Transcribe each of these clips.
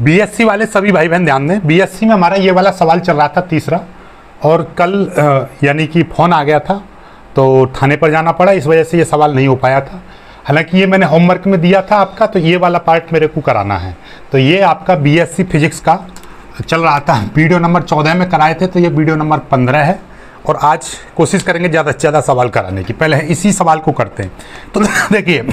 BSc वाले सभी भाई बहन ध्यान दें, बीएससी में हमारा ये वाला सवाल चल रहा था तीसरा, और कल यानी कि फ़ोन आ गया था तो थाने पर जाना पड़ा, इस वजह से ये सवाल नहीं हो पाया था। हालांकि ये मैंने होमवर्क में दिया था आपका, तो ये वाला पार्ट मेरे को कराना है। तो ये आपका बीएससी फिजिक्स का चल रहा था, वीडियो नंबर 14 में कराए थे, तो ये वीडियो नंबर 15 है। और आज कोशिश करेंगे ज़्यादा से ज़्यादा सवाल कराने की। पहले इसी सवाल को करते हैं। तो देखिए,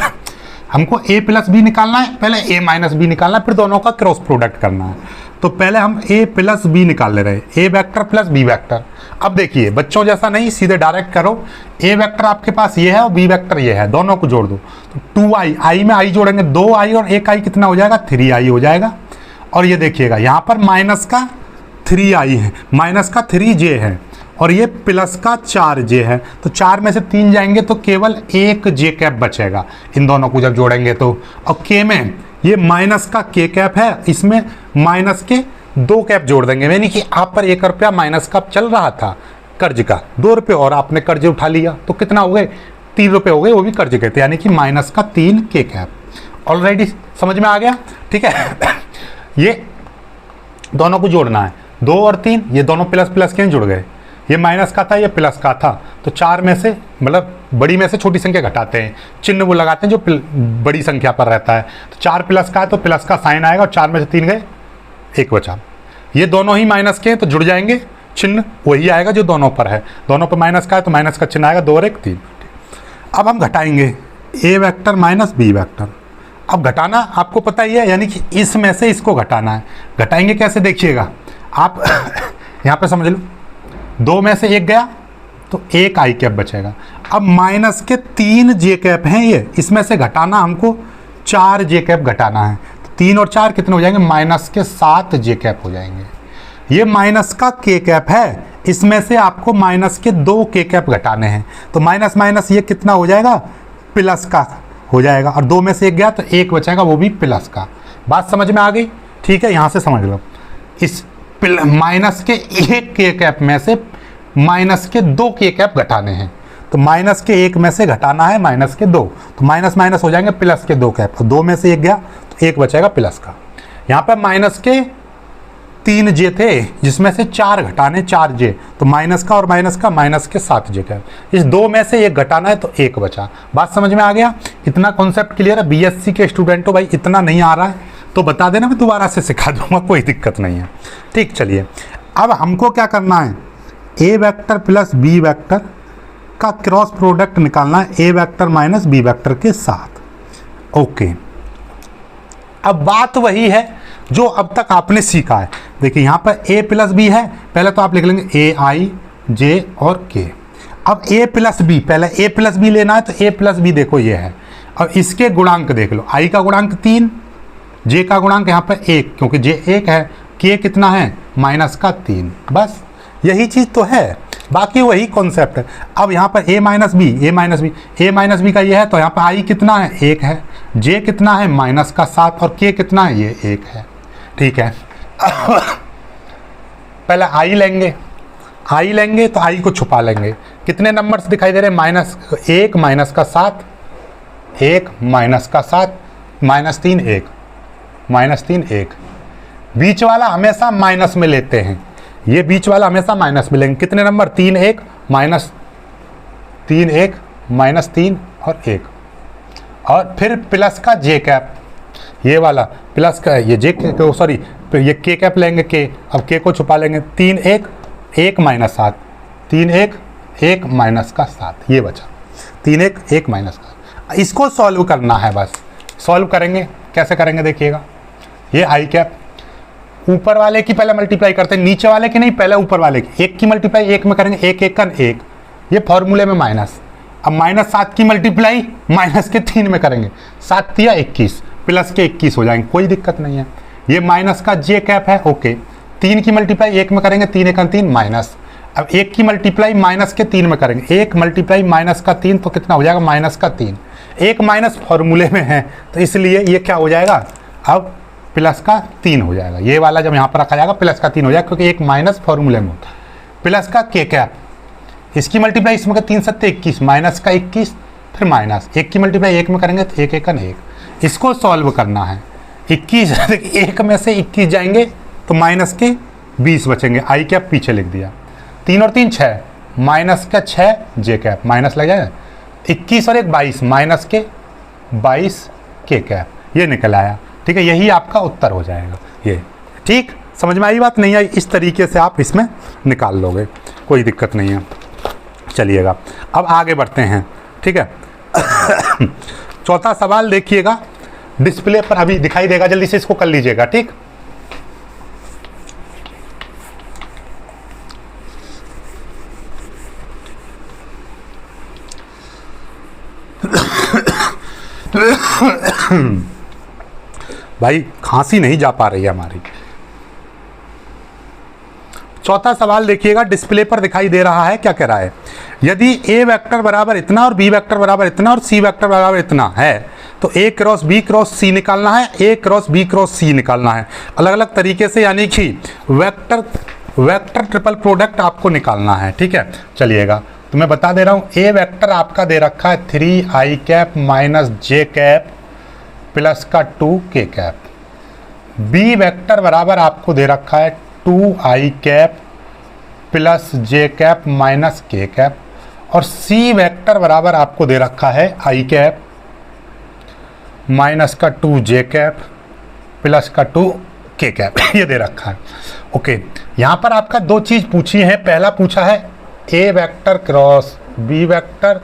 हमको a प्लस बी निकालना है, पहले a माइनस बी निकालना है, फिर दोनों का क्रॉस प्रोडक्ट करना है। तो पहले हम a प्लस बी निकाल ले रहे हैं, a vector plus b vector. अब देखिए बच्चों जैसा नहीं, सीधे डायरेक्ट करो। a वेक्टर आपके पास ये है और b वेक्टर ये है, दोनों को जोड़ दो। तो 2i, i में i जोड़ेंगे 2i और 1i कितना हो जाएगा, 3i हो जाएगा। और ये देखिएगा यहाँ पर माइनस का 3i है, माइनस का 3j है, और ये प्लस का 4j है। तो 4 में से 3 जाएंगे तो केवल एक j कैप बचेगा, इन दोनों को जब जोड़ेंगे तो। और k में ये माइनस का k कैप है, इसमें माइनस के 2 कैप जोड़ देंगे। यानी कि आप पर 1 रुपया माइनस का चल रहा था कर्ज का, 2 रुपये और आपने कर्ज उठा लिया, तो कितना हो गए, 3 रुपये हो गए, वो भी कर्ज के थे, यानी कि माइनस का 3 k कैप। ऑलरेडी समझ में आ गया, ठीक है। ये दोनों को जोड़ना है, 2 और 3, ये दोनों प्लस प्लस के जुड़ गए। ये माइनस का था, ये प्लस का था, तो 4 में से मतलब बड़ी में से छोटी संख्या घटाते हैं, चिन्ह वो लगाते हैं जो बड़ी संख्या पर रहता है। तो 4 प्लस का है तो प्लस का साइन आएगा, और 4 में से 3 गए, 1 बचा। ये दोनों ही माइनस के हैं तो जुड़ जाएंगे, चिन्ह वही आएगा जो दोनों पर है। दोनों पर माइनस का है तो माइनस का चिन्ह आएगा, 2 और 1 3। अब हम घटाएंगे a vector minus b vector. अब घटाना आपको पता ही है, यानी कि इसमें से इसको घटाना है। घटाएंगे कैसे देखिएगा आप, यहाँ पर समझ लो, 2 में से 1 गया तो 1 i कैप बचेगा। अब माइनस के 3 j कैप हैं ये, इसमें से घटाना हमको 4 j कैप घटाना है। तो 3 और 4 कितने हो जाएंगे, माइनस के 7 j कैप हो जाएंगे। ये माइनस का k कैप है, इसमें से आपको माइनस के 2 k कैप घटाने हैं। तो माइनस माइनस ये कितना हो जाएगा, प्लस का हो जाएगा, और 2 में से 1 गया तो 1 बचेगा, वो भी प्लस का। बात समझ में आ गई, ठीक है। यहाँ से समझ लो, इस माइनस के 1 k कैप में से माइनस के 2 k कैप घटाने हैं। तो माइनस के 1 में से घटाना है माइनस के 2, तो माइनस माइनस हो जाएंगे प्लस के 2 कैप, और 2 में से 1 गया तो 1 बचेगा प्लस का। यहाँ पर माइनस के 3 j थे, जिसमें से 4 घटाने 4j, तो माइनस का और माइनस का माइनस के 7j कैप। इस 2 में से 1 घटाना है तो 1 बचा। बात समझ में आ गया, इतना कॉन्सेप्ट क्लियर है। बीएससी के स्टूडेंट हो भाई, इतना नहीं आ रहा है तो बता देना, मैं दोबारा से सिखा दूंगा, कोई दिक्कत नहीं है, ठीक। चलिए अब हमको क्या करना है, a vector plus b vector का क्रॉस प्रोडक्ट निकालना है a vector minus b vector के साथ। ओके, अब बात वही है जो अब तक आपने सीखा है। देखिए यहाँ पर a प्लस बी है, पहले तो आप लिख लेंगे a i j और k। अब a प्लस बी, पहले a प्लस बी लेना है तो a प्लस बी देखो ये है, और इसके गुणांक देख लो, i का गुणांक 3, j का गुणांक यहाँ पर 1, क्योंकि j 1 है, k कितना है, माइनस का 3। बस यही चीज़ तो है, बाकी वही कॉन्सेप्ट है। अब यहाँ पर a minus b, a minus b का ये है, तो यहाँ पर i कितना है, 1 है, j कितना है, माइनस का 7, और k कितना है, ये 1 है, ठीक है। पहले i लेंगे तो i को छुपा लेंगे। कितने नंबर्स दिखाई दे रहे हैं, माइनस 1 माइनस का 7, 1 माइनस का 7, माइनस 3 1, माइनस 3 1। बीच वाला हमेशा माइनस में लेते हैं, ये बीच वाला हमेशा माइनस में लेंगे। कितने नंबर, 3 1 माइनस 3 1 माइनस 3 और 1, और फिर प्लस का j कैप, ये वाला प्लस का, ये j सॉरी ये k कैप लेंगे k, अब k को छुपा लेंगे, 3 1 1 माइनस 7, 3 1 1 माइनस का 7, ये बचा 3 1 1 माइनस का। इसको सॉल्व करना है, बस सॉल्व करेंगे। कैसे करेंगे देखिएगा, ये i कैप ऊपर वाले की पहले मल्टीप्लाई करते हैं, नीचे वाले की नहीं, पहले ऊपर वाले की। 1 की मल्टीप्लाई 1 में करेंगे, 1 1 का 1, ये फॉर्मूले में माइनस। अब माइनस 7 की मल्टीप्लाई माइनस के 3 में करेंगे, 7 तिया 21, प्लस के 21 हो जाएंगे, कोई दिक्कत नहीं है। ये माइनस का j कैप है, ओके। 3 की मल्टीप्लाई 1 में करेंगे, 3 1 का 3 माइनस। अब 1 की मल्टीप्लाई माइनस के 3 में करेंगे, 1 मल्टीप्लाई माइनस का 3, तो कितना हो जाएगा, माइनस का 3। 1 माइनस फॉर्मूले में है तो इसलिए ये क्या हो जाएगा, अब प्लस का 3 हो जाएगा। ये वाला जब यहाँ पर रखा जाएगा प्लस का 3 हो जाएगा, क्योंकि 1 माइनस फॉर्मूले में होता है। प्लस का k कैप, इसकी मल्टीप्लाई इसमें का 3 7 21, माइनस का 21, फिर माइनस 1 की मल्टीप्लाई 1 में करेंगे तो 1 1 का 1। इसको सॉल्व करना है, 21, देखिए 1 में से 21 जाएंगे तो माइनस के 20 बचेंगे, आई कैप पीछे लिख दिया। 3 और 3 6, माइनस का 6 जे कैप, माइनस लग जाएगा। 21 और 1 22, माइनस के 22 के कैप, ये निकल आया। ठीक है, यही आपका उत्तर हो जाएगा ये। ठीक, समझ में आई बात? नहीं आई, इस तरीके से आप इसमें निकाल लोगे, कोई दिक्कत नहीं है। चलिएगा अब आगे बढ़ते हैं। ठीक है चौथा सवाल देखिएगा, डिस्प्ले पर अभी दिखाई देगा, जल्दी से इसको कर लीजिएगा। ठीक, भाई खांसी नहीं जा पा रही है हमारी। चौथा सवाल देखिएगा, डिस्प्ले पर दिखाई दे रहा है, क्या कह रहा है? यदि ए वेक्टर बराबर इतना और बी वेक्टर बराबर इतना और सी वेक्टर बराबर इतना है तो ए क्रॉस बी क्रॉस सी निकालना है, ए क्रॉस बी क्रॉस सी निकालना है, अलग अलग तरीके से, यानी कि वेक्टर ट्रिपल प्रोडक्ट आपको निकालना है। ठीक है, चलिएगा तो मैं बता दे रहा हूँ, ए वेक्टर आपका दे रखा है 3i कैप माइनस जे कैप प्लस का 2k कैप। बी वेक्टर बराबर आपको दे रखा है 2i कैप प्लस जे कैप माइनस के कैप, और सी वेक्टर बराबर आपको दे रखा है i कैप माइनस का 2j कैप प्लस का 2k कैप ये दे रखा है। ओके, यहाँ पर आपका दो चीज़ पूछी है, पहला पूछा है A vector cross B vector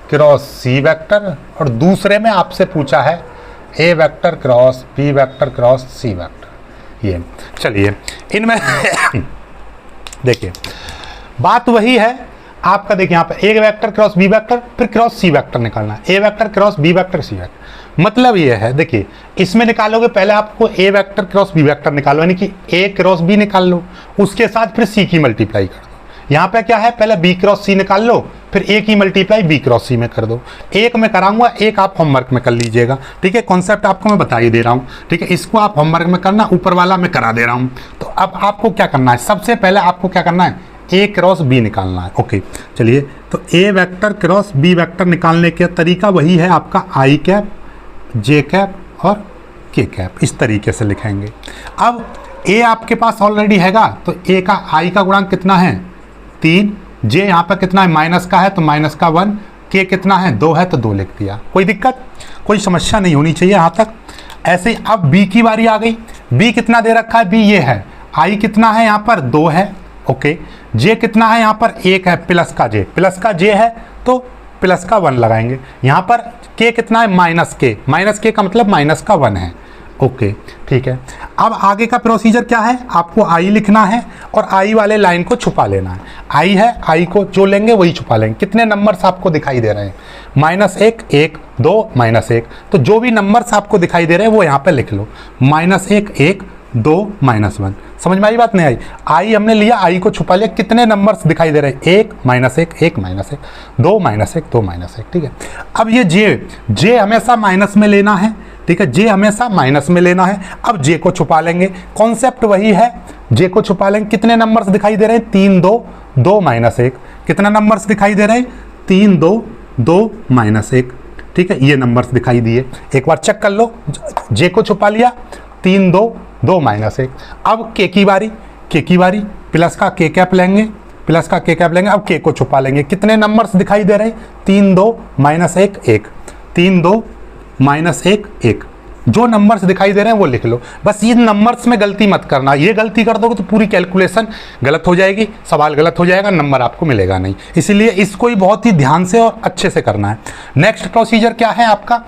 cross C vector, और दूसरे में आपसे पूछा है A vector cross B vector cross C vector. ये चलिए इनमें देखिए बात वही है आपका। देखिए यहाँ पर A vector cross B vector फिर क्रॉस सी वेक्टर निकालना है, A vector cross B vector C vector. मतलब ये है, देखिए इसमें निकालोगे पहले आपको A vector cross B vector निकालो, यानी कि ए क्रॉस बी निकाल लो, उसके साथ फिर सी की मल्टीप्लाई कर दो। यहाँ पे क्या है, पहले बी क्रॉस सी निकाल लो, फिर ए की मल्टीप्लाई बी क्रॉस सी में कर दो। एक मैं कराऊंगा, एक आप होमवर्क में कर लीजिएगा। ठीक है, कॉन्सेप्ट आपको मैं बता ही दे रहा हूँ। ठीक है, इसको आप होमवर्क में करना, ऊपर वाला मैं करा दे रहा हूँ। तो अब आपको क्या करना है, सबसे पहले आपको क्या करना है, ए क्रॉस बी निकालना है। ओके चलिए, तो ए वेक्टर क्रॉस बी वेक्टर निकालने का तरीका वही है आपका, आई कैप जे कैप और के कैप, इस तरीके से लिखेंगे। अब ए आपके पास ऑलरेडी हैगा, तो ए का आई का गुणांक कितना है 3, जे यहाँ पर कितना है माइनस का है तो माइनस का 1, के कितना है 2 है तो 2 लिख दिया। कोई दिक्कत, कोई समस्या नहीं होनी चाहिए यहाँ तक। ऐसे ही अब बी की बारी आ गई, बी कितना दे रखा है, बी ये है, आई कितना है यहाँ पर 2 है। ओके, जे कितना है यहाँ पर 1 है, प्लस का जे है तो प्लस का 1 लगाएंगे। यहाँ पर के कितना है माइनस के का मतलब माइनस का 1 है। ओके ठीक है, अब आगे का प्रोसीजर क्या है, आपको आई लिखना है और आई वाले लाइन को छुपा लेना है। आई है, आई को जो लेंगे वही छुपा लेंगे। कितने नंबर्स आपको दिखाई दे रहे हैं, -1 1 2 -1, तो जो भी नंबर्स आपको दिखाई दे रहे हैं वो यहाँ पे लिख लो, -1 1 2 -1। समझ में आई बात नहीं आई? आई हमने लिया, आई को छुपा लिया। कितने नंबर्स दिखाई दे रहे हैं, 1 -1 1 -1 2 -1 2 -1। ठीक है, अब ये जे हमेशा माइनस में लेना है। ठीक है, जे हमेशा माइनस में लेना है। अब जे को छुपा लेंगे, कॉन्सेप्ट वही है, जे को छुपा लेंगे। कितने नंबर्स दिखाई दे रहे हैं, 3 2 2 -1। कितना नंबर्स दिखाई दे रहे हैं, 3 2 2 -1। ठीक है, ये नंबर्स दिखाई दिए, एक बार चेक कर लो। जे को छुपा लिया, 3 2 2 -1। अब के की बारी, प्लस का के कैप लेंगे, अब के को छुपा लेंगे। कितने नंबर्स दिखाई दे रहे हैं, 3 2 -1 1 3 2 -1 1। जो नंबर्स दिखाई दे रहे हैं वो लिख लो। बस इन नंबर्स में गलती मत करना, ये गलती कर दोगे तो पूरी कैलकुलेशन गलत हो जाएगी, सवाल गलत हो जाएगा, नंबर आपको मिलेगा नहीं। इसीलिए इसको ही बहुत ही ध्यान से और अच्छे से करना है। नेक्स्ट प्रोसीजर क्या है आपका,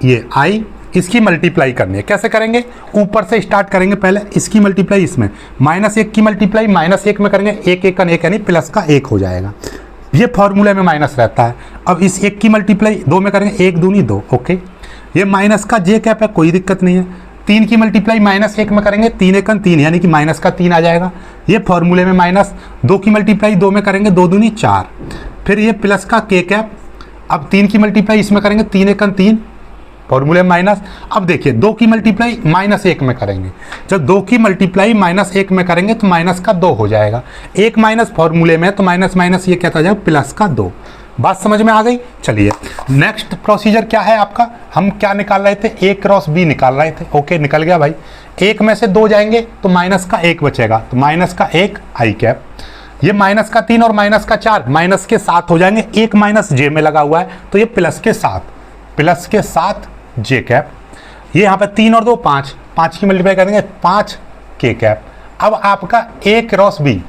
ये आई, इसकी मल्टीप्लाई करनी है। कैसे करेंगे, ऊपर से स्टार्ट करेंगे, पहले इसकी मल्टीप्लाई इसमें, -1 की मल्टीप्लाई -1 में करेंगे, 1 1 का 1 यानी प्लस का 1 हो जाएगा। ये फॉर्मूले में माइनस रहता है। अब इस 1 की मल्टीप्लाई 2 में करेंगे, 1 दूनी 2। ओके, ये माइनस का जे कैप है, कोई दिक्कत नहीं है। 3 की मल्टीप्लाई -1 में करेंगे, 3 1 3 यानी कि माइनस का 3 आ जाएगा, ये फॉर्मूले में माइनस। 2 की मल्टीप्लाई 2 में करेंगे, 2 दूनी 4, फिर ये प्लस का के कैप। अब 3 की मल्टीप्लाई इसमें करेंगे, 3 1 3 फॉर्मूले में माइनस। अब देखिए 2 की मल्टीप्लाई -1 में करेंगे, जब 2 की मल्टीप्लाई -1 में करेंगे तो माइनस का 2 हो जाएगा। 1 माइनस फॉर्मूले में, तो माइनस माइनस ये क्या था जाएगा, प्लस का 2। बात समझ में आ गई। चलिए नेक्स्ट प्रोसीजर क्या है आपका, हम क्या निकाल रहे थे, ए क्रॉस बी निकाल रहे थे। ओके निकल गया भाई, एक में से 2 जाएंगे तो माइनस का 1 बचेगा, तो माइनस का 1 आई कैप, ये माइनस का 3 और माइनस का 4 माइनस के 7 हो जाएंगे, एक माइनस जे में लगा हुआ है तो ये प्लस के 7 जे कैप, ये यहाँ पे 3 और 2 5, 5 की मल्टीप्लाई करेंगे 5 के कैप। अब आपका ए क्रॉस बी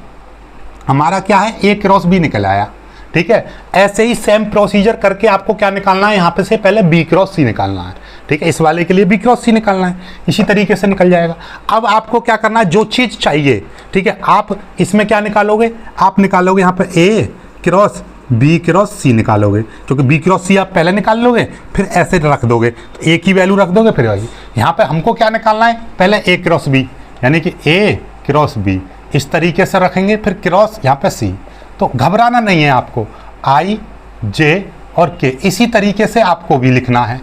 हमारा क्या है, ए क्रॉस बी निकल आया। ठीक है, ऐसे ही सेम प्रोसीजर करके आपको क्या निकालना है, यहाँ पे से पहले बी क्रॉस सी निकालना है। ठीक है, इस वाले के लिए बी क्रॉस सी निकालना है, इसी तरीके से निकल जाएगा। अब आपको क्या करना है, जो चीज़ चाहिए, ठीक है, आप इसमें क्या निकालोगे, आप निकालोगे यहाँ पे ए क्रॉस बी क्रॉस सी निकालोगे, क्योंकि बी क्रॉस सी आप पहले निकाल लोगे, फिर ऐसे रख दोगे, तो ए की वैल्यू रख दोगे, फिर वही यहाँ पे हमको क्या निकालना है, पहले ए क्रॉस बी, यानी कि ए क्रॉस बी इस तरीके से रखेंगे, फिर क्रॉस यहाँ पे सी। तो घबराना नहीं है आपको, आई जे और के इसी तरीके से आपको भी लिखना है,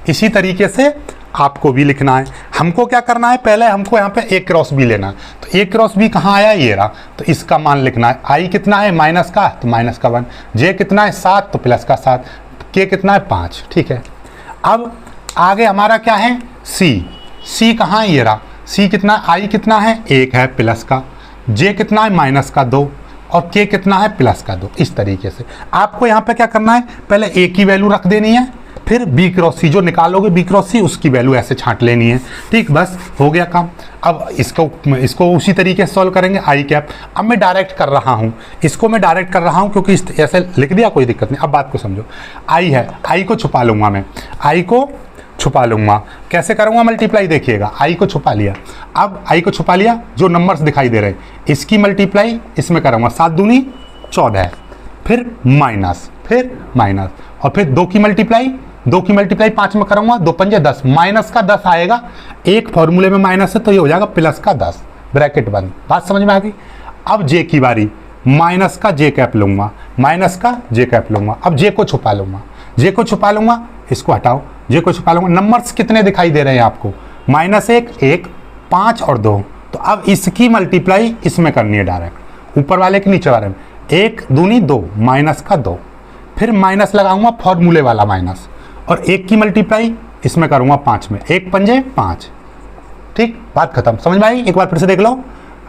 इसी तरीके से आपको भी लिखना है। हमको क्या करना है, पहले हमको यहाँ पे ए क्रॉस बी लेना है, तो ए क्रॉस बी कहाँ आया, ये रहा, तो इसका मान लिखना है। आई कितना है माइनस का, तो माइनस का 1, जे कितना है 7, तो प्लस का 7, के कितना है 5। ठीक है, अब आगे हमारा क्या है, सी कहाँ है, ये रहा, सी कितना, आई कितना है 1 है प्लस का, जे कितना है माइनस का 2 और के कितना है प्लस का 2। इस तरीके से आपको यहाँ पे क्या करना है, पहले ए की वैल्यू रख देनी है, फिर बी क्रॉस सी जो निकालोगे बी क्रॉस सी उसकी वैल्यू ऐसे छांट लेनी है। ठीक, बस हो गया काम। अब इसको उसी तरीके से सॉल्व करेंगे, आई कैप। अब मैं डायरेक्ट कर रहा हूँ, इसको मैं डायरेक्ट कर रहा हूँ क्योंकि ऐसे लिख दिया, कोई दिक्कत नहीं। अब बात को समझो, आई है, आई को छुपा लूँगा मैं, आई को छुपा लूँगा, कैसे करूँगा मल्टीप्लाई, देखिएगा आई को छुपा लिया। अब आई को छुपा लिया, जो नंबर्स दिखाई दे रहे हैं इसकी मल्टीप्लाई इसमें करूँगा, 7 दूनी 14, फिर माइनस और फिर 2 की मल्टीप्लाई 5 में करूँगा, 2 पंजे 10, माइनस का 10 आएगा, एक फॉर्मूले में माइनस है तो ये हो जाएगा प्लस का 10, ब्रैकेट बंद। बात समझ में आ गई। अब जे की बारी, माइनस का जे कैप लूँगा, अब जे को छुपा लूँगा, इसको हटाओ, जे को छुपा लूँगा। नंबर्स कितने दिखाई दे रहे हैं आपको, -1, 5 और 2, तो अब इसकी मल्टीप्लाई इसमें करनी है डायरेक्ट, ऊपर वाले के नीचे वाले में, 1 दूनी 2, माइनस का 2, फिर माइनस लगाऊंगा फॉर्मूले वाला माइनस, और 1 की मल्टीप्लाई इसमें करूँगा 5 में, 1 पंजे 5। ठीक, बात खत्म, समझ में आई। एक बार फिर से देख लो,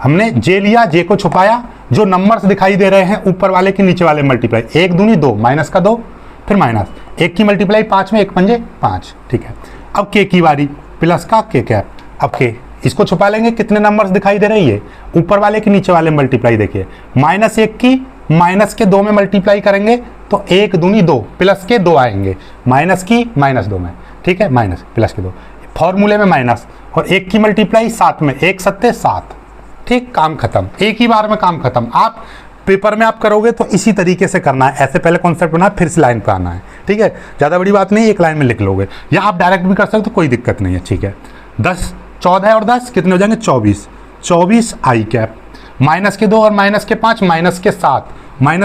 हमने जे लिया, जे को छुपाया, जो नंबर्स दिखाई दे रहे हैं ऊपर वाले के नीचे वाले मल्टीप्लाई, 1 दूनी 2, माइनस का 2, फिर माइनस, 1 की मल्टीप्लाई 5 में, 1 पंजे 5। ठीक है, अब के की बारी, प्लस का के कैप, अब के इसको छुपा लेंगे, कितने नंबर्स दिखाई दे रही है ऊपर वाले के नीचे वाले मल्टीप्लाई, देखिए -1 की माइनस के 2 में मल्टीप्लाई करेंगे तो 1 दूनी 2, प्लस के 2 आएंगे, माइनस की -2 में। ठीक है, माइनस प्लस के 2 फॉर्मूले में माइनस, और 1 की मल्टीप्लाई 7 में, 1 7 7। ठीक, काम खत्म, एक ही बार में काम खत्म। आप पेपर में आप करोगे तो इसी तरीके से करना है, ऐसे पहले कॉन्सेप्ट बना फिर से लाइन पे आना है। ठीक है, ज़्यादा बड़ी बात नहीं, एक लाइन में लिख लोगे, या आप डायरेक्ट भी कर सकते हो, कोई दिक्कत नहीं है। ठीक है, 10 14 और 10 कितने हो जाएंगे, 24 आई कैप, माइनस के 2 और माइनस के 5, माइनस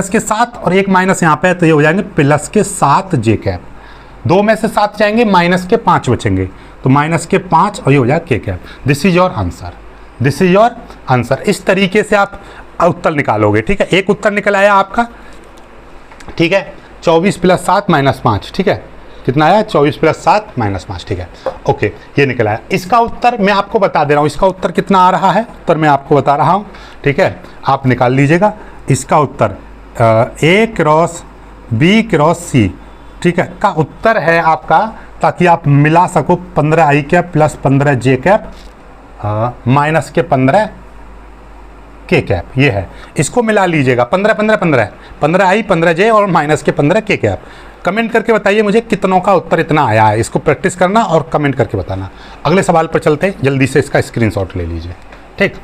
के 7 और एक माइनस यहाँ पे है तो ये हो जाएंगे प्लस के 7 जे कैप, 2 में से 7 जाएंगे, माइनस के 5 बचेंगे, तो माइनस के 5 और ये हो जाएगा के cap. This is your answer. इस तरीके से आप उत्तर निकालोगे। ठीक है, एक उत्तर निकल आया आपका। ठीक है, 24 + 7 - 5। ठीक है, कितना आया, 24 + 7 - 5। ठीक है, ओके, ये निकल आया। इसका उत्तर मैं आपको बता दे रहा हूँ, इसका उत्तर कितना आ रहा है, उत्तर मैं आपको बता रहा हूँ। ठीक है, आप निकाल लीजिएगा इसका उत्तर, ए क्रॉस बी क्रॉस सी, ठीक है, का उत्तर है आपका, ताकि आप मिला सको 15 आई कैप प्लस 15 जे कैप माइनस के 15 के कैप, ये है, इसको मिला लीजिएगा, 15 आई 15 जे और माइनस के 15 के कैप। कमेंट करके बताइए मुझे कितनों का उत्तर इतना आया है, इसको प्रैक्टिस करना और कमेंट करके बताना। अगले सवाल पर चलते हैं, जल्दी से इसका स्क्रीनशॉट ले लीजिए। ठीक,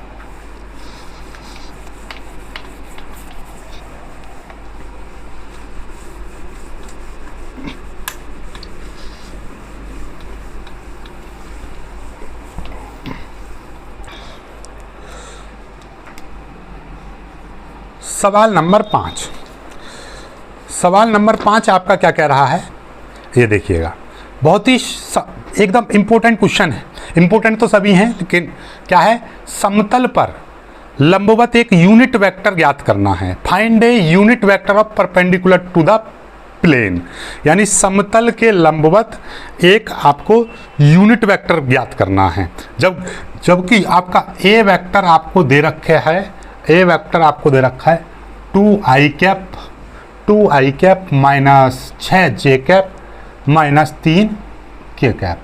सवाल नंबर 5 आपका क्या कह रहा है, ये देखिएगा, बहुत ही एकदम इम्पोर्टेंट क्वेश्चन है। इम्पोर्टेंट तो सभी हैं, लेकिन क्या है, समतल पर लंबवत एक यूनिट वेक्टर ज्ञात करना है। Find a unit vector of perpendicular to the plane, यानी समतल के लंबवत एक आपको यूनिट वेक्टर ज्ञात करना है। जबकि आपका ए वेक्टर आपको दे रखे है, ए वेक्टर आपको दे रखा है 2i cap minus 6j cap minus 3k cap,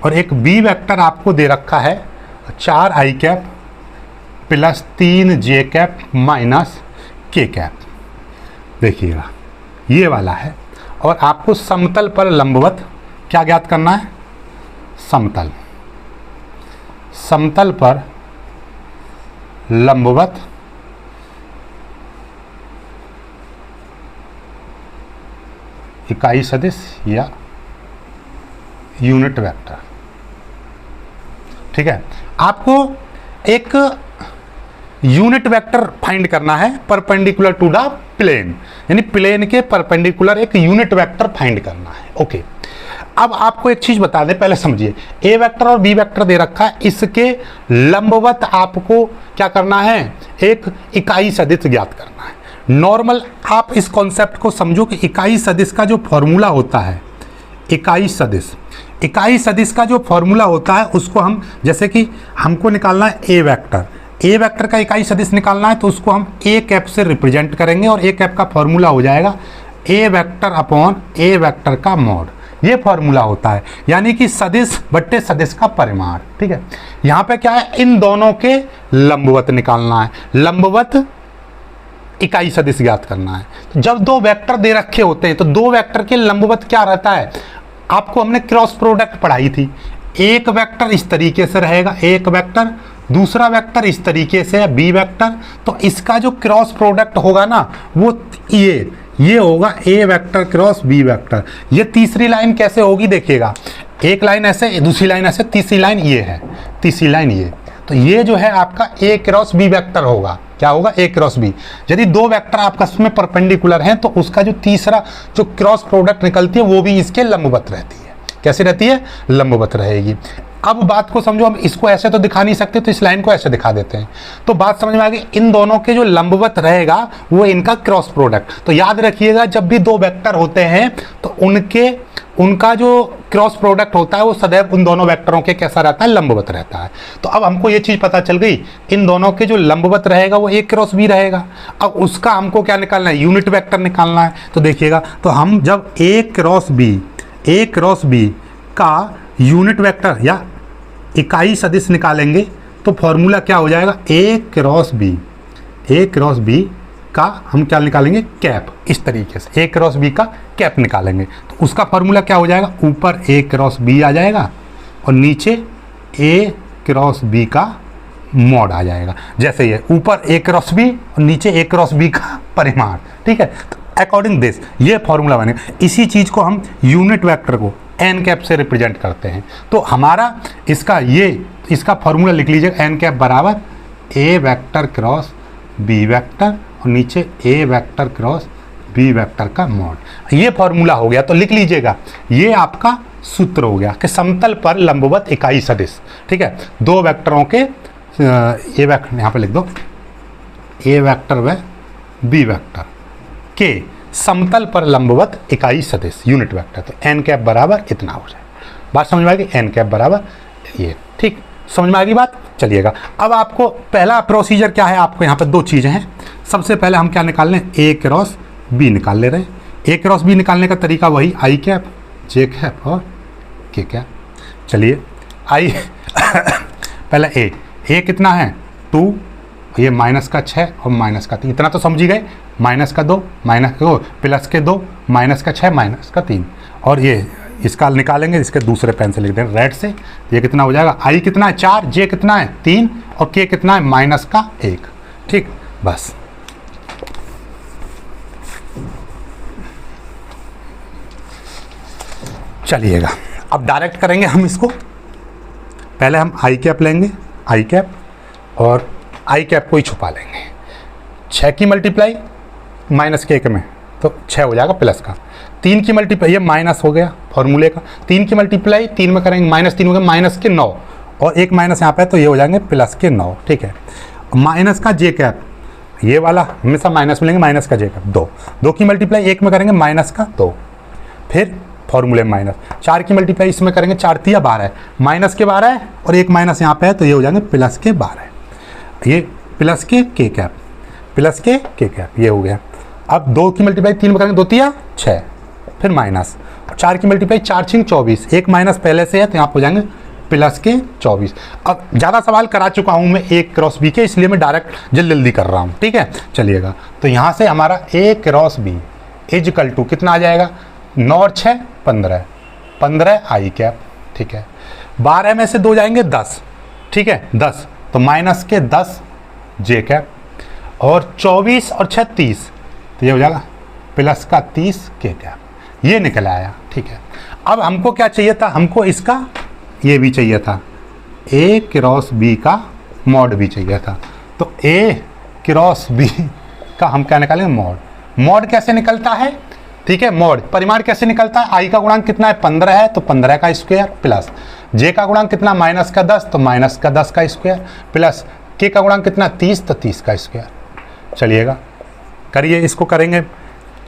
और एक बी वेक्टर आपको दे रखा है 4i cap plus 3j cap minus k cap. देखिएगा ये वाला है, और आपको समतल पर लंबवत क्या ज्ञात करना है? समतल पर लंबवत इकाई सदिश या यूनिट वेक्टर। ठीक है, आपको एक यूनिट वेक्टर फाइंड करना है परपेंडिकुलर टू द प्लेन, यानी प्लेन के परपेंडिकुलर एक यूनिट वेक्टर फाइंड करना है। ओके, अब आपको एक चीज बता दें, पहले समझिए, ए वेक्टर और बी वेक्टर दे रखा है, इसके लंबवत आपको क्या करना है? एक इकाई सदिश ज्ञात करना है। नॉर्मल आप इस कॉन्सेप्ट को समझो कि इकाई सदिश का जो फॉर्मूला होता है, इकाई सदिश का जो फॉर्मूला होता है उसको हम, जैसे कि हमको निकालना है ए वेक्टर का इकाई सदिश निकालना है, तो उसको हम ए कैप से रिप्रेजेंट करेंगे, और ए कैप का फॉर्मूला हो जाएगा ए वेक्टर अपॉन ए वेक्टर का मॉड। ये फॉर्मूला होता है, यानी कि सदिश बट्टे सदिश का परिमाण। ठीक है, यहाँ पे क्या है? इन दोनों के लंबवत निकालना है, लंबवत इकाई सदिश ज्ञात करना है। तो जब दो वेक्टर दे रखे होते हैं तो दो वेक्टर के लंबवत क्या रहता है? आपको हमने क्रॉस प्रोडक्ट पढ़ाई थी, एक वेक्टर इस तरीके से रहेगा, एक वेक्टर, दूसरा वेक्टर इस तरीके से है बी वेक्टर, तो इसका जो क्रॉस प्रोडक्ट होगा ना वो ये होगा ए वेक्टर क्रॉस बी वेक्टर। ये तीसरी लाइन कैसे होगी देखिएगा, एक लाइन ऐसे, दूसरी लाइन ऐसे, तीसरी लाइन ये है, तीसरी लाइन ये, तो ये जो है आपका ए क्रॉस बी वेक्टर होगा। क्या होगा? ए क्रॉस बी। यदि दो वेक्टर आपस में परपेंडिकुलर हैं तो उसका जो तीसरा जो क्रॉस प्रोडक्ट निकलती है वो भी इसके लंबवत रहती है। कैसे रहती है? लंबवत रहेगी। अब बात को समझो, हम इसको ऐसे तो दिखा नहीं सकते, तो इस लाइन को ऐसे दिखा देते हैं, तो बात समझ में आ गई। इन दोनों के जो लंबवत रहेगा वो इनका क्रॉस प्रोडक्ट। तो याद रखिएगा, जब भी दो वेक्टर होते हैं तो उनका जो क्रॉस प्रोडक्ट होता है वो सदैव उन दोनों वेक्टरों के कैसा रहता है? लंबवत रहता है। तो अब हमको ये चीज़ पता चल गई, इन दोनों के जो लंबवत रहेगा वो ए क्रॉस बी रहेगा। अब उसका हमको क्या निकालना है? यूनिट वेक्टर निकालना है। तो देखिएगा, तो हम जब ए क्रॉस बी का यूनिट वेक्टर या इकाई सदिश निकालेंगे तो फॉर्मूला क्या हो जाएगा? ए क्रॉस बी का हम क्या निकालेंगे? कैप। इस तरीके से ए क्रॉस बी का कैप निकालेंगे तो उसका फॉर्मूला क्या हो जाएगा? ऊपर ए क्रॉस बी आ जाएगा और नीचे ए क्रॉस बी का मॉड आ जाएगा। जैसे ये ऊपर ए क्रॉस बी और नीचे ए क्रॉस बी का परिमाण। ठीक है, तो अकॉर्डिंग दिस ये फॉर्मूला बनेगा। इसी चीज़ को हम यूनिट वेक्टर को एन कैप से रिप्रेजेंट करते हैं। तो हमारा इसका फॉर्मूला लिख लीजिएगा, एन कैप बराबर ए वेक्टर क्रॉस बी वेक्टर और नीचे ए वेक्टर क्रॉस बी वेक्टर का मॉड। ये फॉर्मूला हो गया, तो लिख लीजिएगा, ये आपका सूत्र हो गया कि समतल पर लंबवत इकाई सदिश। ठीक है, दो वेक्टरों के ए वेक्टर यहाँ पे लिख दो, ए वेक्टर व बी वेक्टर के समतल पर लंबवत इकाई सदिश यूनिट वेक्टर। तो एन कैप बराबर इतना हो जाए। बात समझ में आ गई? एन कैप बराबर ये। ठीक, समझ में आ गई बात? चलिएगा, अब आपको पहला प्रोसीजर क्या है? आपको यहाँ पे दो चीज़ें हैं। सबसे पहले हम क्या निकाल लें? ए क्रॉस बी निकाल ले रहे हैं। ए क्रॉस बी निकालने का तरीका वही, आई कैप जे कैप और के कैप। चलिए आई पहले ए कितना है? 2, ये माइनस का 6 और माइनस का 3, इतना तो समझी गए। माइनस का 2 प्लस के 2 माइनस का 6 माइनस का 3, और ये इसका निकालेंगे, इसके दूसरे पेन से लिख दें रेड से। ये कितना हो जाएगा? आई कितना है? 4, जे कितना है? 3 और के कितना है? माइनस का 1। ठीक, बस चलिएगा, अब डायरेक्ट करेंगे हम इसको। पहले हम आई कैप लेंगे, आई कैप, और आई कैप को ही छुपा लेंगे। 6 की मल्टीप्लाई माइनस के 1 में तो 6 हो जाएगा प्लस का। 3 की मल्टीप्लाई, ये माइनस हो गया फॉर्मूले का। 3 की मल्टीप्लाई 3 में करेंगे, -3 हो गया, माइनस के 9 और एक माइनस यहाँ पे, तो ये हो जाएंगे प्लस के 9। ठीक है, माइनस का जे कैप, ये वाला हमेशा माइनस मिलेंगे, माइनस का जेकब 2, 2 की मल्टीप्लाई 1 में करेंगे माइनस का 2, फिर फॉर्मूले में माइनस, 4 की मल्टीप्लाई इसमें करेंगे 4 तिया 12, माइनस के 12 और एक माइनस यहाँ पे है तो ये हो जाएंगे प्लस के 12, ये प्लस के कैप, प्लस के कैप, ये हो गया। अब 2 की मल्टीप्लाई 3 में करेंगे 2 तिया 6, फिर माइनस, 4 की मल्टीप्लाई 4 छिंग 24, एक माइनस पहले से है तो यहाँ पे हो जाएंगे प्लस के 24। अब ज़्यादा सवाल करा चुका हूँ मैं A क्रॉस B के, इसलिए मैं डायरेक्ट जल्दी कर रहा हूँ, ठीक है। चलिएगा, तो यहाँ से हमारा A cross B is equal to कितना आ जाएगा, 9 और 6 15, 15 आई कैप, ठीक है। 12 में से 2 जाएंगे 10, ठीक है, 10 तो माइनस के 10 जे कैप, और 24 और 6 30 तो ये हो जाएगा प्लस का 30 के कैप, ये निकल आया, ठीक है। अब हमको क्या चाहिए था, हमको इसका ये भी चाहिए था, A क्रॉस B का मॉड भी चाहिए था, तो A क्रॉस B का हम क्या निकालेंगे, मॉड। मॉड कैसे निकलता है, ठीक है, मॉड परिमाण कैसे निकलता है, I का गुणांक कितना है 15 है तो 15 का स्क्वायर, प्लस J का गुणांक कितना माइनस का 10 तो माइनस का 10 का स्क्वायर, प्लस K का गुणांक कितना 30 तो 30 का स्क्वायर। चलिएगा करिए, इसको करेंगे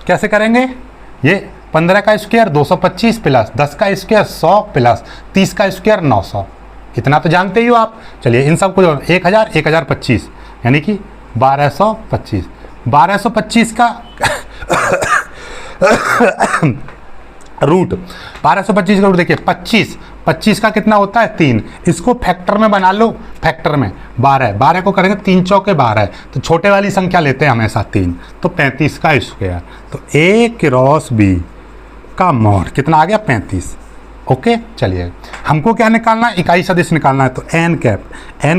कैसे करेंगे, ये 15 का स्क्वायर 225 प्लस 10 का स्क्वायर 100 प्लस 30 का स्क्वायर 900, इतना तो जानते ही हो आप। चलिए इन सब को 1000 1025 यानी कि 1225, 1225 का रूट, 1225 का रूट देखिए 25, 25 का कितना होता है 3, इसको फैक्टर में बना लो, फैक्टर में 12, 12 को करेंगे 3 चौके 12, तो छोटे वाली संख्या लेते हैं हमेशा 3, तो 35 का स्क्वायर। तो A क्रॉस B का मॉड कितना आ गया 35, ओके। चलिए हमको क्या निकालना है, इकाई सदिश निकालना है, तो एन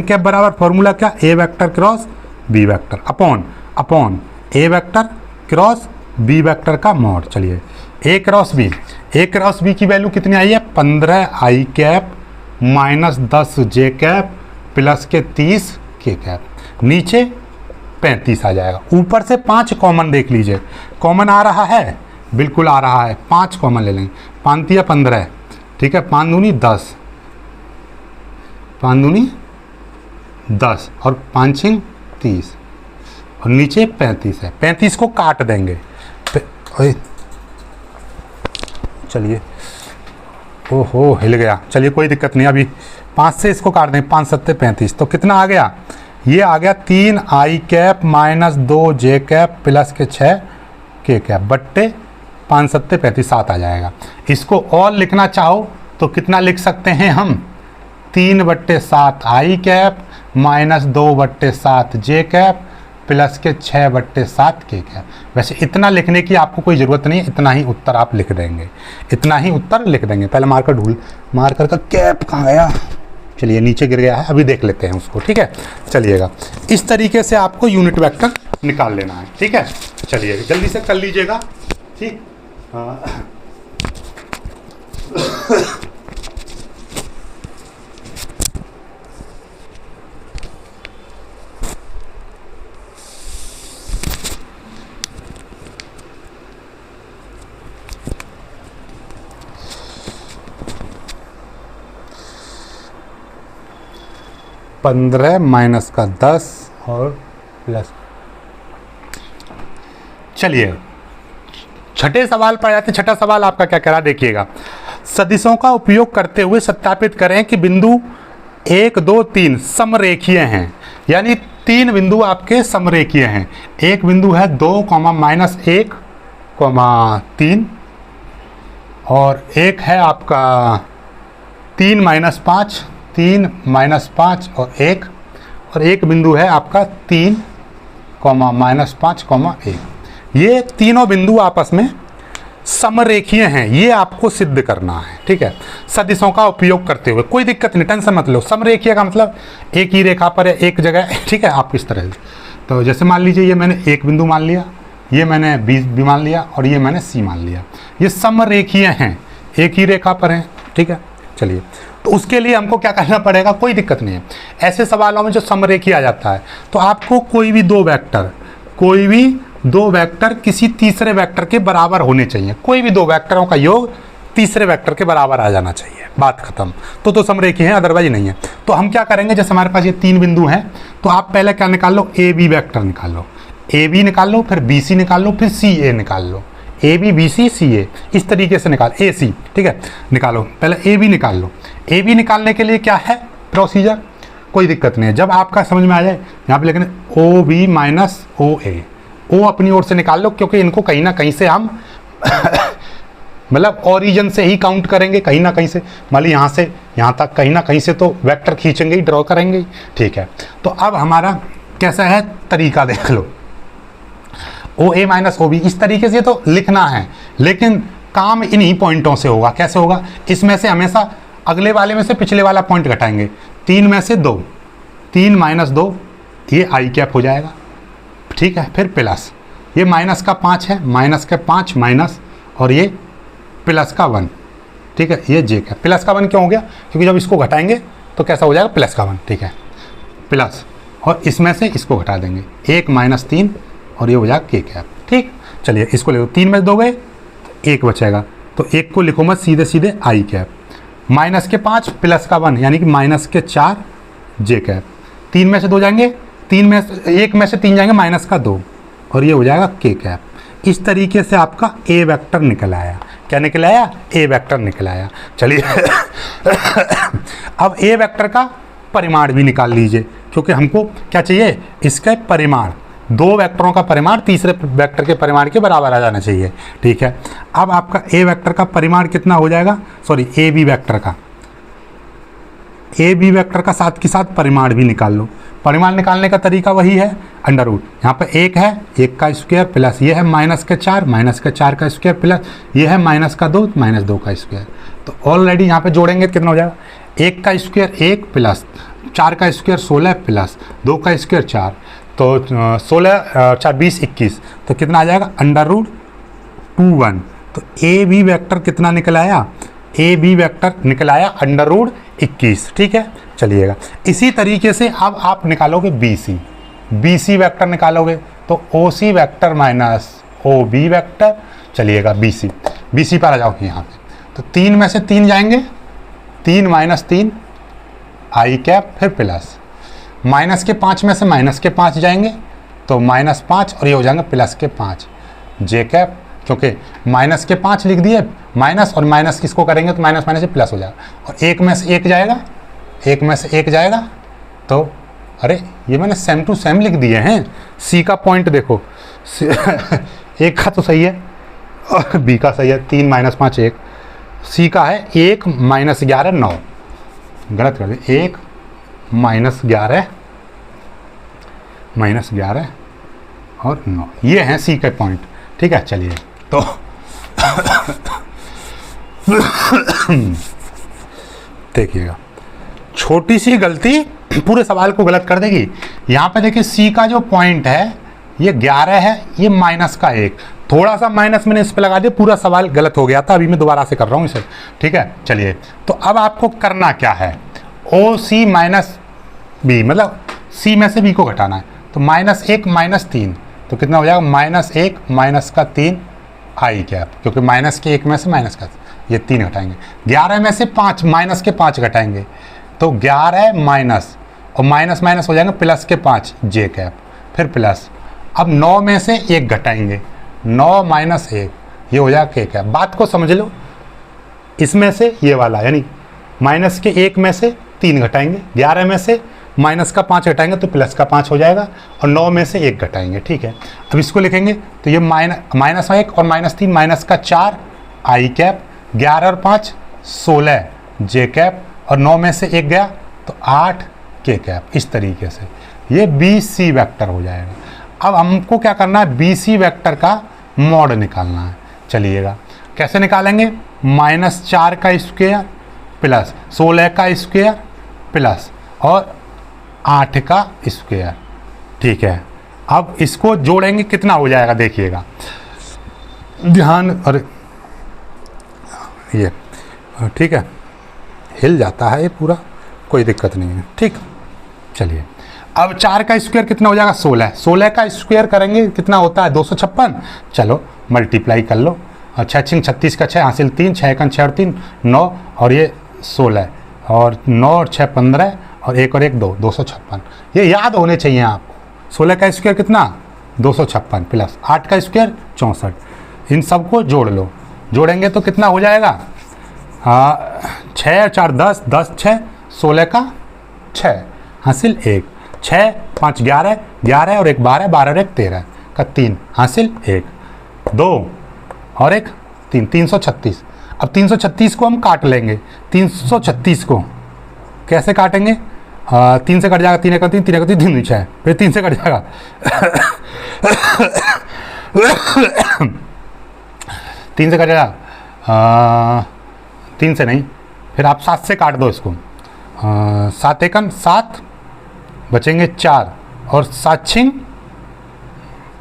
कैप बराबर फॉर्मूला क्या, A vector cross B vector upon A vector cross B vector का मॉड। चलिए A क्रॉस B की वैल्यू कितनी आई है 15 आई कैप माइनस 10 जे कैप प्लस के 30 के कैप, नीचे 35 आ जाएगा, ऊपर से 5 कॉमन देख लीजिए, कॉमन आ रहा है, बिल्कुल आ रहा है, 5 कॉमन ले लेंगे, 5 तिया 15, ठीक है, 5 दूनी 10, 5 दूनी 10 और 5 छिंग 30 और नीचे 35 है, 35 को काट देंगे, चलिए ओहो हिल गया, चलिए कोई दिक्कत नहीं, अभी 5 से इसको काट देंगे, 5 सत्ते 35, तो कितना आ गया, ये आ गया 3 आई कैप माइनस 2 जे कैप प्लस के 6 के कैप बट्टे 5 सत्ते 35, 7 आ जाएगा। इसको और लिखना चाहो तो कितना लिख सकते हैं हम, 3/7 आई कैप माइनस 2/7 जे कैप प्लस के 6/7 के कैप। वैसे इतना लिखने की आपको कोई ज़रूरत नहीं है, इतना ही उत्तर आप लिख देंगे, इतना ही उत्तर लिख देंगे। पहले मार्कर का कैप कहाँ गया, चलिए नीचे गिर गया है, अभी देख लेते हैं उसको, ठीक है। चलिएगा इस तरीके से आपको यूनिट वेक्टर निकाल लेना है, ठीक है। चलिए जल्दी से कर लीजिएगा, ठीक। हाँ 15 माइनस का 10 और प्लस। चलिए छठे सवाल पर आते। छठा सवाल आपका क्या कह रहा देखिएगा, सदिशों का उपयोग करते हुए सत्यापित करें कि बिंदु 1 2 3 समरेखीय हैं, यानी 3 बिंदु आपके समरेखीय हैं। एक बिंदु है 2, -1, 3 और एक है आपका 3 -5, 3 -5 और एक बिंदु है आपका 3, -5, 1। ये तीनों बिंदु आपस में समरेखीय हैं, ये आपको सिद्ध करना है, ठीक है। सदिशों का उपयोग करते हुए, कोई दिक्कत नहीं, टेंशन मत लो। समरेखीय का मतलब एक ही रेखा पर है, एक जगह, ठीक है। आप किस तरह से, तो जैसे मान लीजिए ये मैंने एक बिंदु मान लिया, ये मैंने B मान लिया और ये मैंने C मान लिया, ये समरेखीय हैं, एक ही रेखा पर हैं, ठीक है। चलिए तो उसके लिए हमको क्या करना पड़ेगा, कोई दिक्कत नहीं है। ऐसे सवालों में जो समरेखीय आ जाता है तो आपको कोई भी दो वेक्टर किसी तीसरे वेक्टर के बराबर होने चाहिए। कोई भी दो वेक्टरों का योग तीसरे वेक्टर के बराबर आ जाना चाहिए, बात खत्म। तो समरेखीय है, अदरवाइज नहीं है। तो हम क्या करेंगे, जैसे हमारे पास ये 3 बिंदु हैं तो आप पहले क्या निकाल लो, AB वेक्टर निकाल लो। ए बी निकाल लो, फिर बी सी निकाल लो, फिर सी ए निकाल लो। ए बी बी सी सी ए, इस तरीके से निकाल, ए सी, ठीक है, निकालो। पहले ए बी निकाल लो। ए बी निकालने के लिए क्या है प्रोसीजर, कोई दिक्कत नहीं है, जब आपका समझ में आ जाए यहाँ पे लिखने ओ बी माइनस ओ ए। ओ अपनी ओर से निकाल लो, क्योंकि इनको कहीं ना कहीं से हम मतलब ओरिजिन से ही काउंट करेंगे, कहीं ना कहीं से, मान ली यहाँ से यहाँ तक कहीं ना कहीं से तो वेक्टर खींचेंगे ही, ड्रॉ करेंगे ही, ठीक है। तो अब हमारा कैसा है तरीका देख लो, ओ ए माइनस ओ बी, इस तरीके से तो लिखना है, लेकिन काम इन्हीं पॉइंटों से होगा। कैसे होगा, इसमें से हमेशा अगले वाले में से पिछले वाला पॉइंट घटाएंगे। 3 में से 2, 3 माइनस 2, ये आई कैप हो जाएगा, ठीक है। फिर प्लस, ये माइनस का 5 है, माइनस का 5 माइनस, और ये प्लस का 1, ठीक है, ये जे कैप। प्लस का 1 क्यों हो गया, क्योंकि जब इसको घटाएंगे तो कैसा हो जाएगा प्लस का 1, ठीक है, प्लस, और इसमें से इसको घटा देंगे, 1 माइनस 3, और ये हो जाएगा के कैप, ठीक। चलिए इसको ले लो, 3 में से 2 गए तो 1 बचेगा, तो 1 को लिखो मत, सीधे सीधे आई कैप। माइनस के 5 प्लस का 1, यानी कि माइनस के 4 जे कैप। 3 में से 2 जाएंगे, 1 में से 3 जाएंगे, माइनस का 2, और ये हो जाएगा के कैप। इस तरीके से आपका ए वेक्टर निकल आया। क्या निकल आया, ए वेक्टर निकल आया। चलिए अब ए वेक्टर का परिमाण भी निकाल लीजिए, क्योंकि हमको क्या चाहिए, इसका परिमाण, 2 वेक्टरों का परिमाण तीसरे वेक्टर के परिमाण के बराबर आ जाना चाहिए, ठीक है। अब आपका ए वेक्टर का परिमाण कितना हो जाएगा, सॉरी ए बी वेक्टर का, ए बी वेक्टर का साथ के साथ परिमाण भी निकाल लो। परिमाण निकालने का तरीका वही है, अंडर रूट, यहाँ पर 1 है, 1 का स्क्वायर प्लस ये है माइनस के 4, माइनस के 4 का स्क्वायर प्लस ये है माइनस का 2, माइनस 2 का स्क्वायर। तो ऑलरेडी यहाँ पे जोड़ेंगे कितना हो जाएगा, 1 का स्क्वायर 1 प्लस 4 का स्क्वायर 16 प्लस 2 का स्क्वायर 4, तो 16 4 20 21, तो कितना आ जाएगा अंडर रूट 21। तो ए बी वेक्टर कितना निकल आया, ए बी वेक्टर निकल आया अंडर रूट 21, ठीक है। चलिएगा इसी तरीके से अब आप निकालोगे B C, B C vector निकालोगे तो O C vector minus O B vector. चलिएगा बी सी पर आ जाओ यहाँ पे, तो 3 में से 3 जाएंगे, 3 माइनस 3 आई कैप, फिर प्लस, माइनस के 5 में से माइनस के 5 जाएंगे तो माइनस 5, और ये हो जाएंगे प्लस के 5 जे कैप, क्योंकि माइनस के 5 लिख दिए, माइनस और माइनस किसको करेंगे तो माइनस माइनस से प्लस हो जाएगा, और 1 में से 1 जाएगा, 1 में से 1 जाएगा, तो अरे ये मैंने सेम टू सेम लिख दिए हैं। सी का पॉइंट देखो, एक का तो सही है और बी का सही है, 3 माइनस 5 1, सी का है 1 माइनस 11 9, गलत कर दिए, 1 माइनस 11 और 9, ये हैं सी के पॉइंट, ठीक है। चलिए तो देखिएगा, छोटी सी गलती पूरे सवाल को गलत कर देगी। यहाँ पे देखिए सी का जो पॉइंट है ये 11 है, ये माइनस का 1, थोड़ा सा माइनस मैंने इस पे लगा दिया, पूरा सवाल गलत हो गया था, अभी मैं दोबारा से कर रहा हूँ इसे, ठीक है। चलिए तो अब आपको करना क्या है, ओ सी माइनस बी, मतलब सी में से बी को घटाना है, तो माइनस 1 माइनस 3, तो कितना हो जाएगा माइनस 1 माइनस का 3 आई कैप, क्योंकि माइनस के 1 में से माइनस का ये 3 घटाएंगे, 11 में से 5 माइनस के 5 घटाएंगे, तो 11 माइनस और माइनस माइनस हो जाएंगे प्लस के 5 जे कैप, फिर प्लस, अब 9 में से 1 घटाएंगे, 9 माइनस 1, ये हो जाएगा के कैप। बात को समझ लो, इसमें से ये वाला यानी माइनस के 1 में से 3 घटाएंगे, 11 में से माइनस का 5 घटाएंगे तो प्लस का 5 हो जाएगा, और 9 में से 1 घटाएंगे, ठीक है। अब इसको लिखेंगे तो ये माइनस 1 और माइनस 3 माइनस का 4 आई कैप, 11 और 5 16 जे कैप, और 9 में से 1 गया तो 8 के कैप। इस तरीके से ये बी सी वेक्टर हो जाएगा। अब हमको क्या करना है, बी सी वेक्टर का मॉड निकालना है। चलिएगा कैसे निकालेंगे, -4 का स्क्वायर प्लस 16 का स्क्वायर प्लस और 8 का स्क्वायर, ठीक है। अब इसको जोड़ेंगे कितना हो जाएगा देखिएगा, ध्यान, अरे ये ठीक है, हिल जाता है ये पूरा, कोई दिक्कत नहीं है, ठीक। चलिए अब 4 का स्क्वायर कितना हो जाएगा 16, 16 का स्क्वायर करेंगे कितना होता है 256, चलो मल्टीप्लाई कर लो, 6 36 का 6 हासिल 3, 6 का 6 और 3 9, और ये 16 और 9 और 6 15 और 1 और 1 2, 256, ये याद होने चाहिए आपको। 16 का स्क्वायर कितना 256 प्लस 8 का स्क्वायर 64। इन सबको जोड़ लो, जोड़ेंगे तो कितना हो जाएगा, 6 4 10, 10 6 16 का 6 हासिल 1, 6 5 11, 11 और 1 12, 12 और 1 13 का 3 हासिल 1, 2 और 1 3, 336। अब 336 को हम काट लेंगे। 336 को कैसे काटेंगे, 3 से कट जाएगा, 3 1 3, 3 1 3, 3 2 6, फिर 3 से कट जाएगा 3 से कट जाएगा, 3 से नहीं, फिर आप 7 से काट दो इसको, 7 एकन 7 बचेंगे 4 और 7 छिंग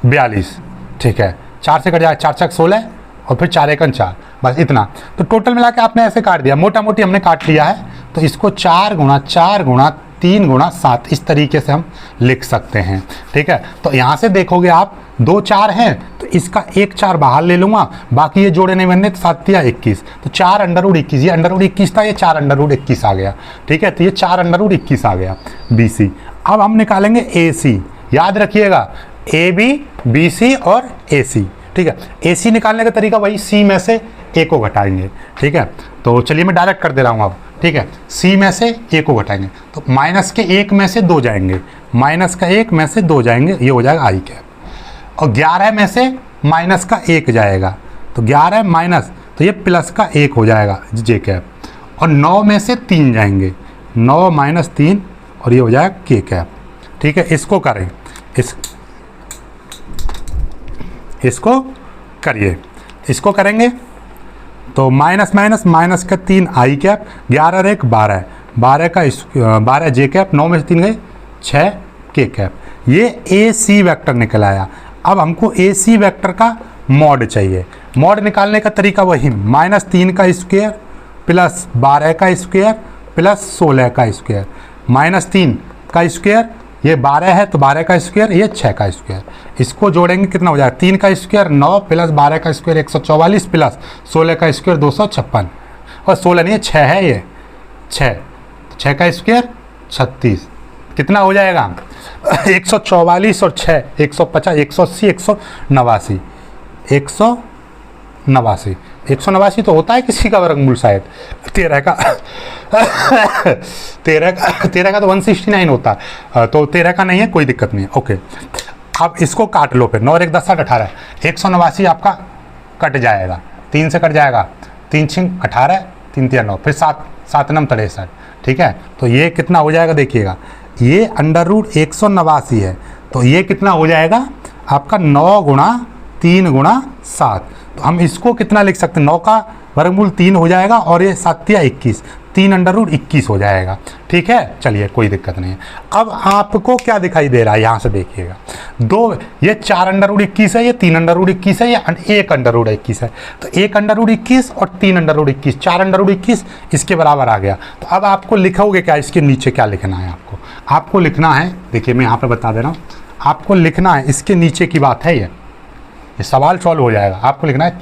42। ठीक है, 4 से कट जाएगा, 4 6 16 और फिर 4 एकन 4, बस इतना। तो टोटल मिला के आपने ऐसे काट दिया, मोटा मोटी हमने काट लिया है। तो इसको 4 गुणा 4 गुणा 3 गुणा 7 इस तरीके से हम लिख सकते हैं। ठीक है, तो यहाँ से देखोगे आप 2 4 हैं तो इसका 1 4 बाहर ले लूँगा, बाकी ये जोड़े नहीं बनने, तो 7 या 21, तो 4 अंडर रूट 21, ये अंडर रूट 21 था, ये 4 अंडर रूट 21 आ गया। ठीक है, तो ये 4 अंडर रूट 21 आ गया BC। अब हम निकालेंगे AC, याद रखिएगा AB BC और AC। ठीक है, AC निकालने का तरीका वही, C में से A को घटाएंगे। ठीक है, तो चलिए मैं डायरेक्ट कर दे रहा हूँ अब। ठीक है, C में से A को घटाएंगे तो माइनस के 1 में से 2 जाएंगे, माइनस का 1 में से 2 जाएंगे, ये हो जाएगा I कैप। और 11 में से माइनस का 1 जाएगा तो 11 माइनस, तो ये प्लस का 1 हो जाएगा J कैप। और 9 में से 3 जाएंगे, 9 माइनस 3 और ये हो जाएगा K कैप। ठीक है, इसको करें, इसको करिए, इसको करेंगे तो माइनस माइनस माइनस का 3 I कैप, 11 और 1 12, 12 का 12 J कैप, 9 में से 3 गए 6 K कैप। ये AC वेक्टर निकल आया। अब हमको AC वेक्टर का मॉड चाहिए। मॉड निकालने का तरीका वही, माइनस 3 का स्क्वायर प्लस 12 का स्क्वायर प्लस 16 का स्क्वायर, माइनस 3 का स्क्वायर, ये 12 है तो 12 का स्क्वायर, ये 6 का स्क्वायर, इसको जोड़ेंगे कितना हो जाएगा, 3 का स्क्वायर 9 प्लस 12 का स्क्वायर 144 प्लस 16 का स्क्वायर 256, और 16 नहीं है 6 है, ये 6, 6 का स्क्वायर 36, कितना हो जाएगा 144 और 6 150, 180 189, 189, 189 तो होता है किसी का वर्गमूल शायद, 13 का 13 का तो 169 होता है, तो 13 का नहीं है, कोई दिक्कत नहीं है। ओके, अब इसको काट लो फिर, 9 1 10 18, 189 आपका कट जाएगा, 3 से कट जाएगा, 3 6 18, 3 3 9, फिर 7 7 9 63। ठीक है, तो ये कितना हो जाएगा देखिएगा, ये अंडर रूट 189 है, तो ये कितना हो जाएगा आपका 9 गुणा 3 गुणा 7, तो हम इसको कितना लिख सकते हैं, 9 का वर्गमूल 3 हो जाएगा और ये 7 या 21, 3 अंडर रूट 21 हो जाएगा। ठीक है, चलिए कोई दिक्कत नहीं है। अब आपको क्या दिखाई दे रहा है, यहाँ से देखिएगा, ये 4 अंडर रूट 21 है, ये 3 अंडर रूट 21 है, ये 1 अंडर रूट 21 है, तो 1 अंडर रूट 21 और 3 अंडर रूट 21, 4 अंडर रूट 21 इसके बराबर आ गया। तो अब आपको लिखोगे क्या, इसके नीचे क्या लिखना है आपको लिखना है, देखिए मैं यहाँ पर बता दे रहा हूँ, आपको लिखना है, इसके नीचे की बात है, ये सवाल सॉल्व हो जाएगा। आपको लिखना है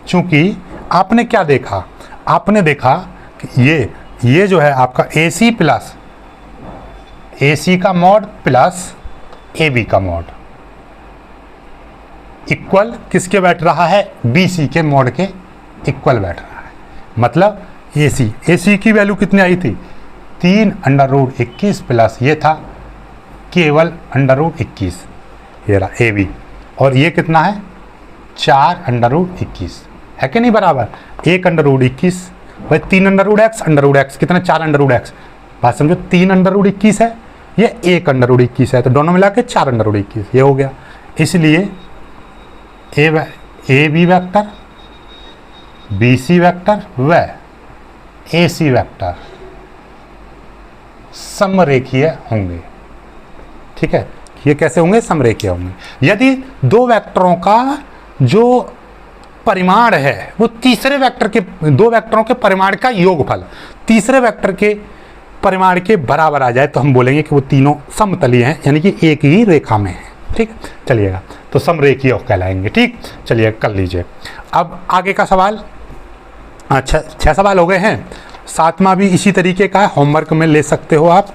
चूंकि आपने क्या देखा, आपने देखा कि ये जो है आपका AC प्लस AC का मॉड प्लस AB का मॉड इक्वल किसके बैठ रहा है, BC के मॉड के इक्वल बैठ रहा है। मतलब AC की वैल्यू कितनी आई थी, 3 अंडर रूट 21 प्लस ये था केवल अंडर रूट 21, ये रहा AB, और ये कितना है 4 अंडर रूट 21 है कि नहीं बराबर, 1 अंडर रूट 21 भाई, 3 under root x, under root x कितना 4 अंडर रूट एक्स, बात समझो, 3 अंडर रूट 21 है, ये 1 अंडर रूट 21 है, तो दोनों मिला के 4 अंडर रूट 21 ये हो गया। इसलिए AB वेक्टर, BC वेक्टर व AC वेक्टर समरेखीय होंगे। ठीक है, ये कैसे होंगे, समरेखीय होंगे। यदि दो वेक्टरों का जो परिमाण है वो तीसरे वेक्टर के, दो वेक्टरों के परिमाण का योगफल तीसरे वेक्टर के परिमाण के बराबर आ जाए, तो हम बोलेंगे कि वो तीनों समतलीय हैं, यानी कि एक ही रेखा में है। ठीक, चलिएगा, तो समरेखीय कहलाएंगे। ठीक, चलिए कर लीजिए। अब आगे का सवाल, अच्छा 6 सवाल हो गए हैं, 7वां भी इसी तरीके का है, होमवर्क में ले सकते हो आप।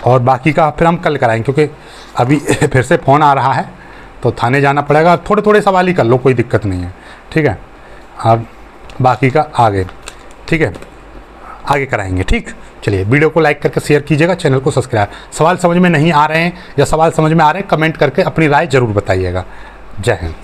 और बाकी का फिर हम कल कराएंगे, क्योंकि अभी फिर से फ़ोन आ रहा है तो थाने जाना पड़ेगा। थोड़े थोड़े सवाल ही कर लो, कोई दिक्कत नहीं है, ठीक है। अब बाकी का आगे, ठीक है, आगे कराएंगे, ठीक। चलिए, वीडियो को लाइक करके शेयर कीजिएगा, चैनल को सब्सक्राइब। सवाल समझ में नहीं आ रहे हैं या सवाल समझ में आ रहे हैं, कमेंट करके अपनी राय ज़रूर बताइएगा। जय हिंद।